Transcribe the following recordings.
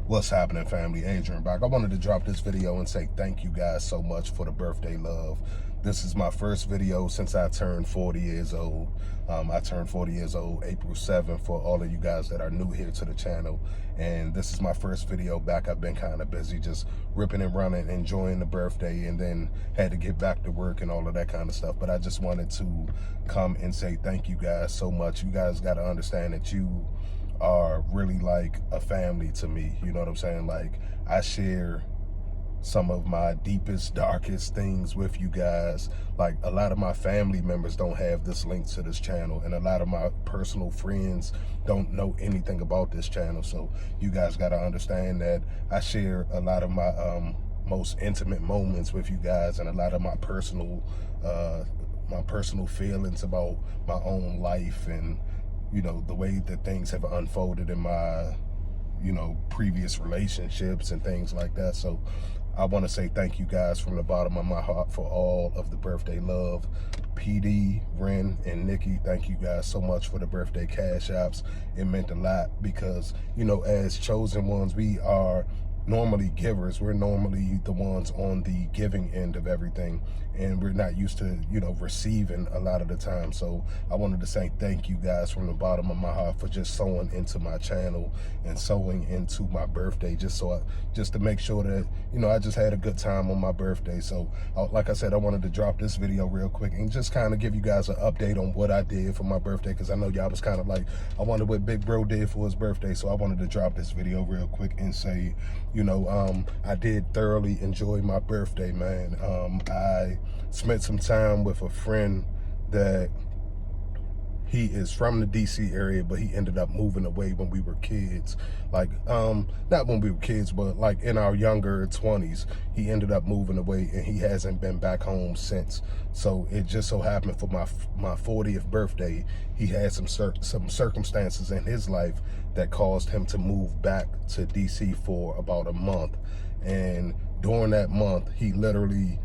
What's happening, family? Adrian back. I wanted to drop this video and say thank you guys so much for the birthday love. This is my first video since I turned 40 years old. I turned 40 years old April 7th for all of you guys that are new here to the channel. And this is my first video back. I've been kind of busy just ripping and running, enjoying the birthday, and then had to get back to work and all of that kind of stuff. But I just wanted to come and say thank you guys so much. You guys got to understand that you are really like a family to me. You know what I'm saying? Like, I share some of my deepest, darkest things with you guys. Like, a lot of my family members don't have this link to this channel, and a lot of my personal friends don't know anything about this channel. So you guys got to understand that I share a lot of my most intimate moments with you guys, and a lot of my personal feelings about my own life, and you know, the way that things have unfolded in my, you know, previous relationships and things like that. So I want to say thank you guys from the bottom of my heart for all of the birthday love. PD, Ren, and Nikki, thank you guys so much for the birthday cash apps. It meant a lot because, you know, as chosen ones, we are normally givers. We're normally the ones on the giving end of everything, and we're not used to, you know, receiving a lot of the time. So I wanted to say thank you guys from the bottom of my heart for just sewing into my channel and sewing into my birthday, just to make sure that, you know, I just had a good time on my birthday. So like I said, I wanted to drop this video real quick and just kind of give you guys an update on what I did for my birthday, because I know y'all was kind of like, I wonder what Big Bro did for his birthday. So I wanted to drop this video real quick and say, you know, I did thoroughly enjoy my birthday, man. I spent some time with a friend that he is from the DC area, but he ended up moving away when we were kids. Like, not when we were kids, but like in our younger 20s, he ended up moving away, and he hasn't been back home since. So it just so happened for my 40th birthday, he had some circumstances in his life that caused him to move back to DC for about a month. And during that month, he literally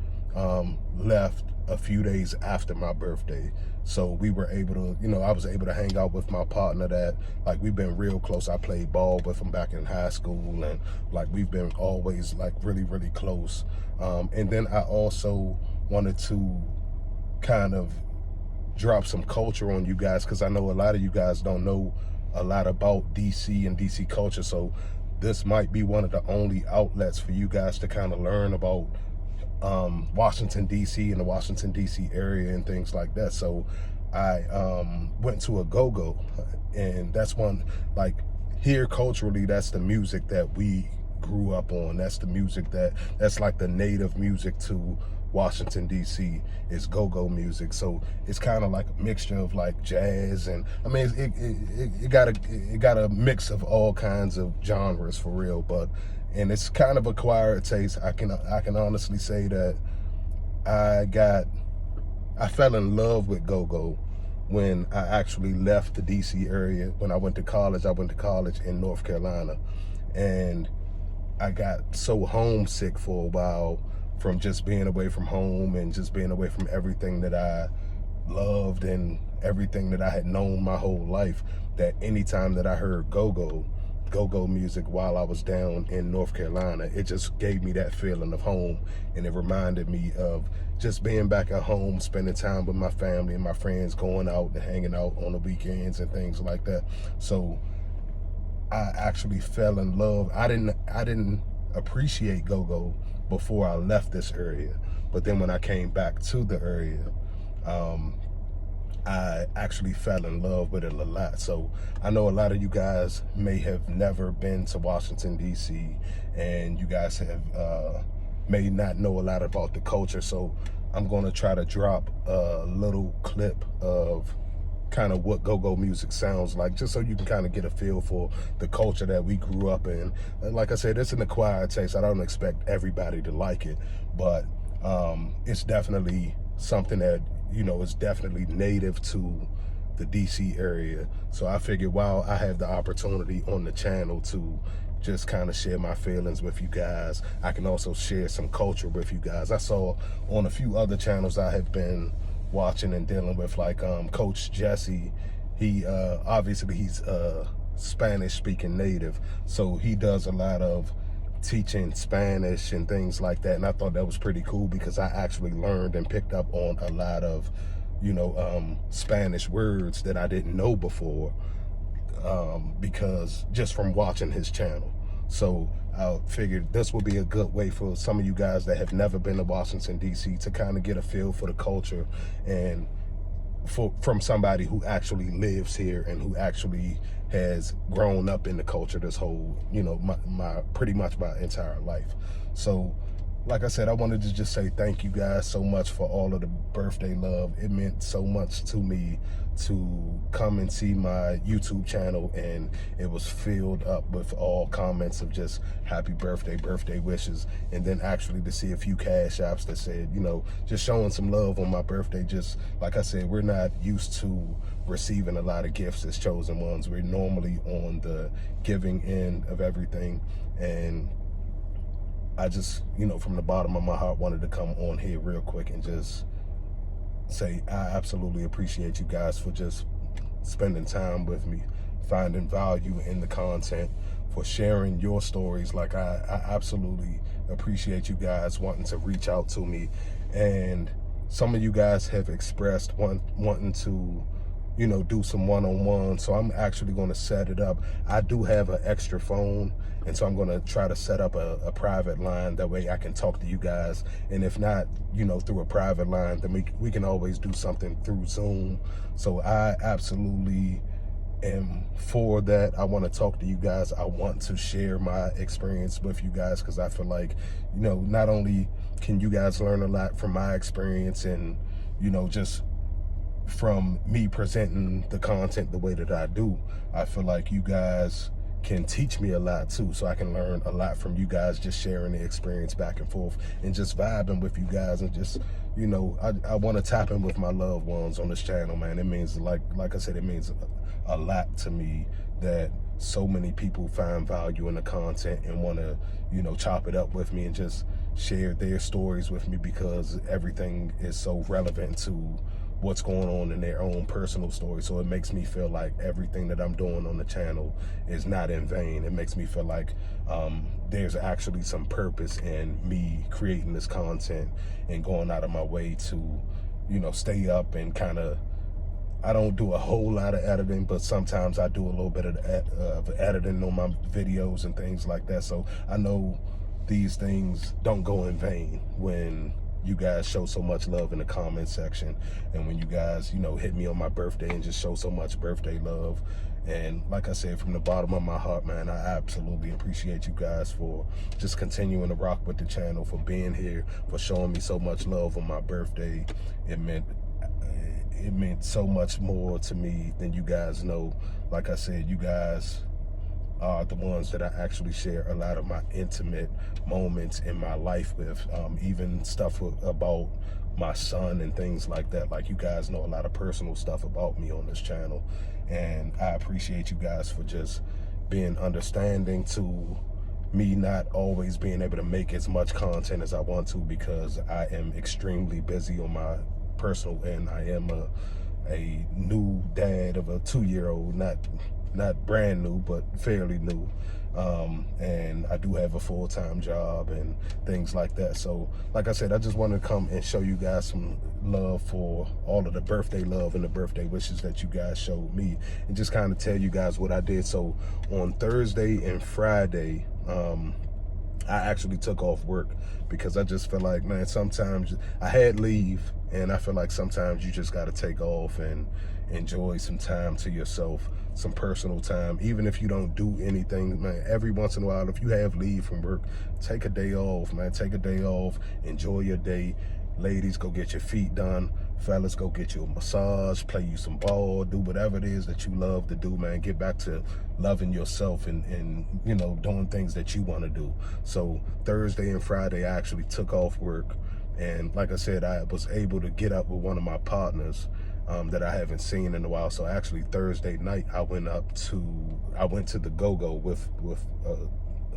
left a few days after my birthday. So we were able to, you know, I was able to hang out with my partner that, like, we've been real close. I played ball with him back in high school, and like, we've been always like really, really close. And then I also wanted to kind of drop some culture on you guys, because I know a lot of you guys don't know a lot about DC and DC culture. So this might be one of the only outlets for you guys to kind of learn about Washington DC and the Washington DC area and things like that. So I went to a go-go, and that's one, like, here culturally, that's the music that we grew up on. That's the music that's like the native music to Washington DC, is go-go music. So it's kind of like a mixture of like jazz, and I mean, it got a mix of all kinds of genres for real. But and it's kind of acquired taste. I can honestly say that I fell in love with go-go when I actually left the DC area. When I went to college in North Carolina, and I got so homesick for a while from just being away from home and just being away from everything that I loved and everything that I had known my whole life, that anytime that I heard go-go music while I was down in North Carolina, it just gave me that feeling of home. And it reminded me of just being back at home, spending time with my family and my friends, going out and hanging out on the weekends and things like that. So I actually fell in love. I didn't appreciate go-go before I left this area, but then when I came back to the area, I actually fell in love with it a lot. So I know a lot of you guys may have never been to Washington DC, and you guys have may not know a lot about the culture. So I'm going to try to drop a little clip of kind of what go-go music sounds like, just so you can kind of get a feel for the culture that we grew up in. And like I said, it's an acquired taste. I don't expect everybody to like it, but it's definitely something that, you know, is definitely native to the DC area. So I figured, while I have the opportunity on the channel to just kind of share my feelings with you guys, I can also share some culture with you guys. I saw on a few other channels I have been watching and dealing with, like Coach Jesse. He obviously he's Spanish speaking native. So he does a lot of teaching Spanish and things like that. And I thought that was pretty cool because I actually learned and picked up on a lot of, Spanish words that I didn't know before, because just from watching his channel. So I figured this would be a good way for some of you guys that have never been to Washington, D.C. to kind of get a feel for the culture, and from somebody who actually lives here and who actually has grown up in the culture this whole, my pretty much my entire life. So like I said, I wanted to just say thank you guys so much for all of the birthday love. It meant so much to me to come and see my YouTube channel, and it was filled up with all comments of just happy birthday, birthday wishes, and then actually to see a few cash apps that said, just showing some love on my birthday. Just like I said, we're not used to receiving a lot of gifts as chosen ones. We're normally on the giving end of everything, and I just, from the bottom of my heart wanted to come on here real quick and just say I absolutely appreciate you guys for just spending time with me, finding value in the content, for sharing your stories. Like I absolutely appreciate you guys wanting to reach out to me, and some of you guys have expressed wanting to do some one-on-one. So I'm actually going to set it up. I do have an extra phone, and so I'm going to try to set up a private line. That way I can talk to you guys. And if not, through a private line, then we can always do something through Zoom. So I absolutely am for that. I want to talk to you guys. I want to share my experience with you guys, because I feel like, not only can you guys learn a lot from my experience and, just from me presenting the content the way that I do, I feel like you guys can teach me a lot too. So I can learn a lot from you guys, just sharing the experience back and forth and just vibing with you guys. And just, I want to tap in with my loved ones on this channel, man. It means, like I said, it means a lot to me that so many people find value in the content and want to, chop it up with me and just share their stories with me, because everything is so relevant to what's going on in their own personal story. So it makes me feel like everything that I'm doing on the channel is not in vain. It makes me feel like there's actually some purpose in me creating this content and going out of my way to, stay up and kind of, I don't do a whole lot of editing, but sometimes I do a little bit of editing on my videos and things like that. So I know these things don't go in vain when you guys show so much love in the comment section, and when you guys, hit me on my birthday and just show so much birthday love. And like I said, from the bottom of my heart, man, I absolutely appreciate you guys for just continuing to rock with the channel, for being here, for showing me so much love on my birthday. It meant so much more to me than you guys know. Like I said, you guys are the ones that I actually share a lot of my intimate moments in my life with, even stuff about my son and things like that. Like, you guys know a lot of personal stuff about me on this channel, and I appreciate you guys for just being understanding to me not always being able to make as much content as I want to, because I am extremely busy on my personal end. I am a new dad of a 2-year-old, not brand new, but fairly new, and I do have a full-time job and things like that. So like I said, I just wanted to come and show you guys some love for all of the birthday love and the birthday wishes that you guys showed me, and just kind of tell you guys what I did. So on Thursday and Friday, I actually took off work, because I just feel like, man, sometimes I had leave, and I feel like sometimes you just got to take off and enjoy some time to yourself, some personal time. Even if you don't do anything, man, every once in a while, if you have leave from work, take a day off, man. Take a day off, enjoy your day. Ladies, go get your feet done. Fellas, go get you a massage, play you some ball, do whatever it is that you love to do, man. Get back to loving yourself and doing things that you want to do. So Thursday and Friday, I actually took off work, and like I said, I was able to get up with one of my partners that I haven't seen in a while. So actually Thursday night, I went to the Go-Go with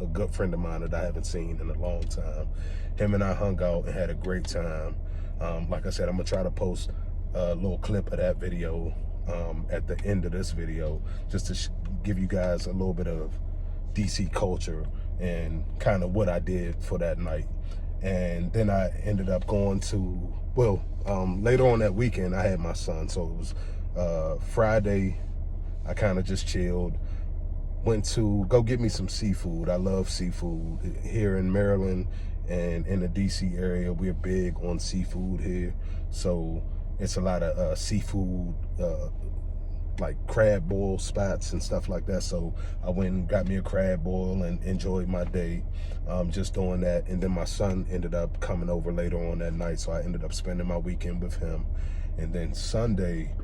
a good friend of mine that I haven't seen in a long time. Him and I hung out and had a great time. Like I said, I'm gonna try to post a little clip of that video at the end of this video, just to give you guys a little bit of DC culture and kind of what I did for that night. And then I ended up going to, well, later on that weekend, I had my son. So it was Friday, I kind of just chilled. Went to go get me some seafood. I love seafood. Here in Maryland and in the DC area, we're big on seafood here. So it's a lot of seafood, like crab boil spots and stuff like that. So I went and got me a crab boil and enjoyed my day just doing that. And then my son ended up coming over later on that night, so I ended up spending my weekend with him. And then Sunday,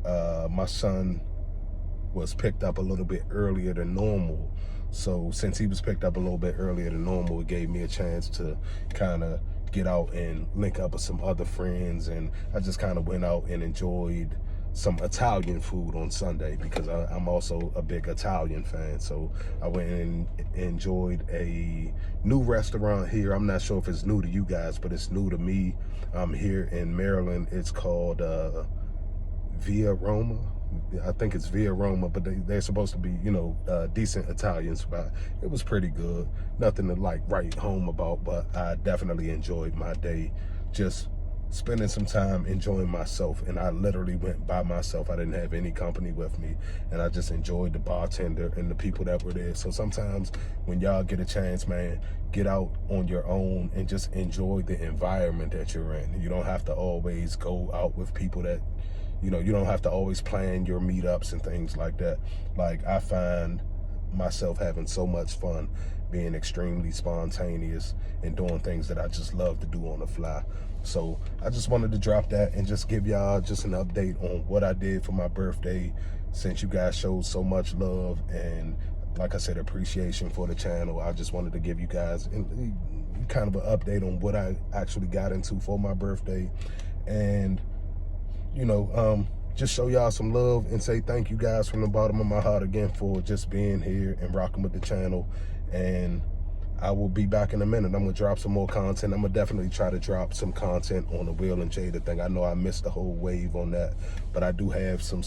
my son was picked up a little bit earlier than normal. So since he was picked up a little bit earlier than normal, it gave me a chance to kind of get out and link up with some other friends. And I just kind of went out and enjoyed some Italian food on Sunday, because I'm also a big Italian fan. So I went and enjoyed a new restaurant here. I'm not sure if it's new to you guys, but it's new to me. Here in Maryland, it's called Via Roma. I think it's Via Roma, but they're supposed to be, you know, decent Italian spot. It was pretty good. Nothing to like write home about, but I definitely enjoyed my day just spending some time enjoying myself. And I literally went by myself. I didn't have any company with me, and I just enjoyed the bartender and the people that were there. So sometimes when y'all get a chance, man, get out on your own and just enjoy the environment that you're in. You don't have to always go out with people that, you know, you don't have to always plan your meetups and things like that. Like, I find myself having so much fun being extremely spontaneous and doing things that I just love to do on the fly. So I just wanted to drop that and just give y'all just an update on what I did for my birthday, since you guys showed so much love and, like I said, appreciation for the channel. I just wanted to give you guys kind of an update on what I actually got into for my birthday. And you know, just show y'all some love and say thank you guys from the bottom of my heart again for just being here and rocking with the channel. And I will be back in a minute. I'm gonna drop some more content. I'm gonna definitely try to drop some content on the Will and Jada thing. I know I missed the whole wave on that, but I do have some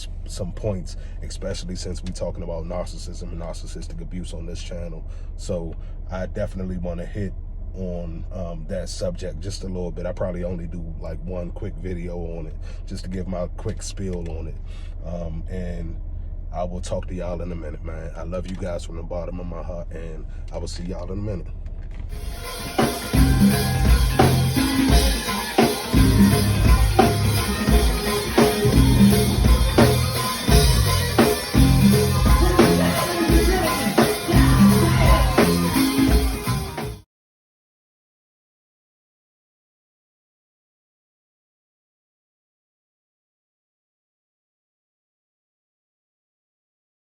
points, especially since we're talking about narcissism and narcissistic abuse on this channel. So I definitely want to hit on that subject just a little bit. I probably only do like one quick video on it, just to give my quick spiel on it. And I will talk to y'all in a minute, man. I love you guys from the bottom of my heart, and I will see y'all in a minute.